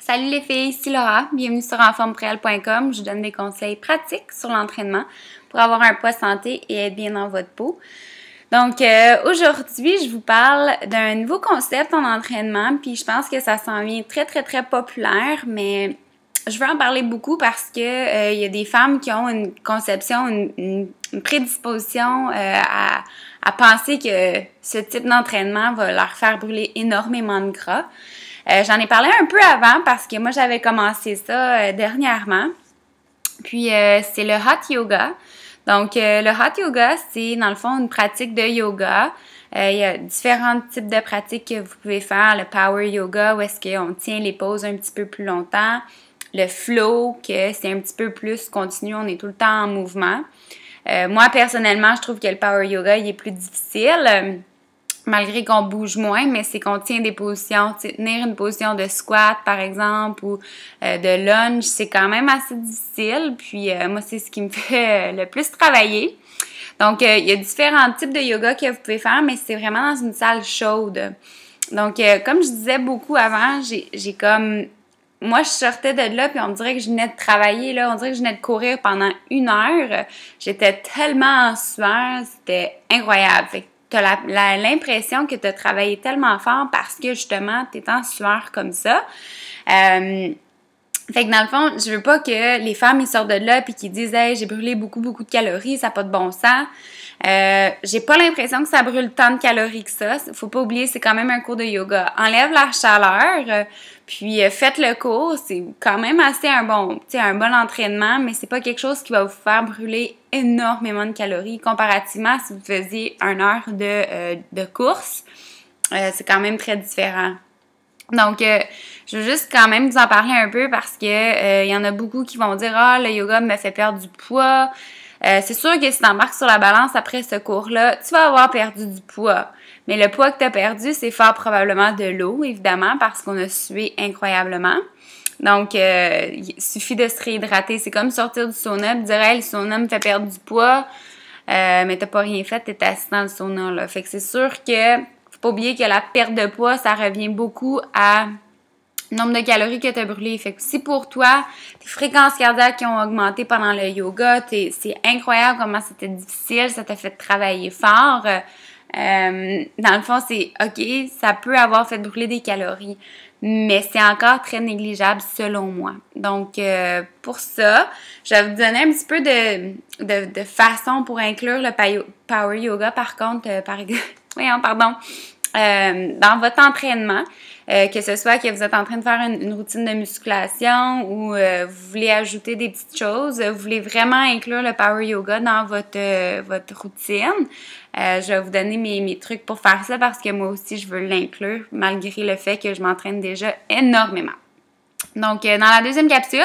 Salut les filles, ici Laura, bienvenue sur enformepourelle.com. Je vous donne des conseils pratiques sur l'entraînement pour avoir un poids santé et être bien dans votre peau. Donc aujourd'hui, je vous parle d'un nouveau concept en entraînement, puis je pense que ça s'en vient très populaire, mais je veux en parler beaucoup parce que il y a des femmes qui ont une conception, une prédisposition à penser que ce type d'entraînement va leur faire brûler énormément de gras. J'en ai parlé un peu avant parce que moi, j'avais commencé ça dernièrement. Puis, c'est le hot yoga. Donc, le hot yoga, c'est dans le fond une pratique de yoga. Il y a différents types de pratiques que vous pouvez faire. Le power yoga, où est-ce qu'on tient les poses un petit peu plus longtemps. Le flow, que c'est un petit peu plus continu, on est tout le temps en mouvement. Moi, personnellement, je trouve que le power yoga, il est plus difficile. Malgré qu'on bouge moins, mais c'est qu'on tient des positions. Tenir une position de squat, par exemple, ou de lunge, c'est quand même assez difficile. Puis moi, c'est ce qui me fait le plus travailler. Donc, il y a différents types de yoga que vous pouvez faire, mais c'est vraiment dans une salle chaude. Donc, comme je disais beaucoup avant, j'ai comme... Moi, je sortais de là, puis on me dirait que je venais de travailler, là. On dirait que je venais de courir pendant 1 heure. J'étais tellement en sueur, c'était incroyable. Fait que tu as l'impression que tu as travaillé tellement fort parce que, justement, tu es en sueur comme ça. Fait que dans le fond, je veux pas que les femmes ils sortent de là puis qu'ils disent « Hey, j'ai brûlé beaucoup de calories, ça n'a pas de bon sens. » J'ai pas l'impression que ça brûle tant de calories que ça. Faut pas oublier, c'est quand même un cours de yoga. Enlève la chaleur, puis faites le cours. C'est quand même assez un bon entraînement, mais c'est pas quelque chose qui va vous faire brûler énormément de calories comparativement si vous faisiez 1 heure de course. C'est quand même très différent. Donc, je veux juste quand même vous en parler un peu parce que y en a beaucoup qui vont dire « Ah, le yoga me fait perdre du poids. » C'est sûr que si tu embarques sur la balance après ce cours-là, tu vas avoir perdu du poids. Mais le poids que tu as perdu, c'est fort probablement de l'eau, évidemment, parce qu'on a sué incroyablement. Donc, il suffit de se réhydrater. C'est comme sortir du sauna et dire « Hey, le sauna me fait perdre du poids. » Mais t'as pas rien fait, t'es assis dans le sauna, là. Fait que c'est sûr que faut pas oublier que la perte de poids, ça revient beaucoup à le nombre de calories que tu as brûlées. Fait que si pour toi, tes fréquences cardiaques qui ont augmenté pendant le yoga, c'est incroyable comment c'était difficile, ça t'a fait travailler fort. Dans le fond, c'est OK, ça peut avoir fait brûler des calories, mais c'est encore très négligeable selon moi. Donc, pour ça, je vais vous donner un petit peu de façon pour inclure le power yoga, par contre, dans votre entraînement, que ce soit que vous êtes en train de faire une routine de musculation ou vous voulez ajouter des petites choses, vous voulez vraiment inclure le power yoga dans votre routine. Je vais vous donner mes trucs pour faire ça parce que moi aussi, je veux l'inclure malgré le fait que je m'entraîne déjà énormément. Donc, dans la deuxième capsule,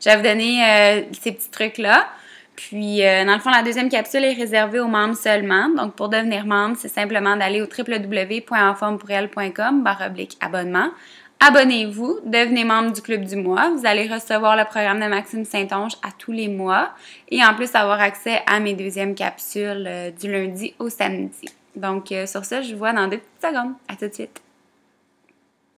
je vais vous donner ces petits trucs-là. Puis, dans le fond, la deuxième capsule est réservée aux membres seulement. Donc, pour devenir membre, c'est simplement d'aller au www.enformepourelle.com/abonnement. Abonnez-vous, devenez membre du Club du mois. Vous allez recevoir le programme de Maxime Saint-Onge à tous les mois et en plus avoir accès à mes deuxièmes capsules du lundi au samedi. Donc, sur ça, je vous vois dans 2 petites secondes. À tout de suite.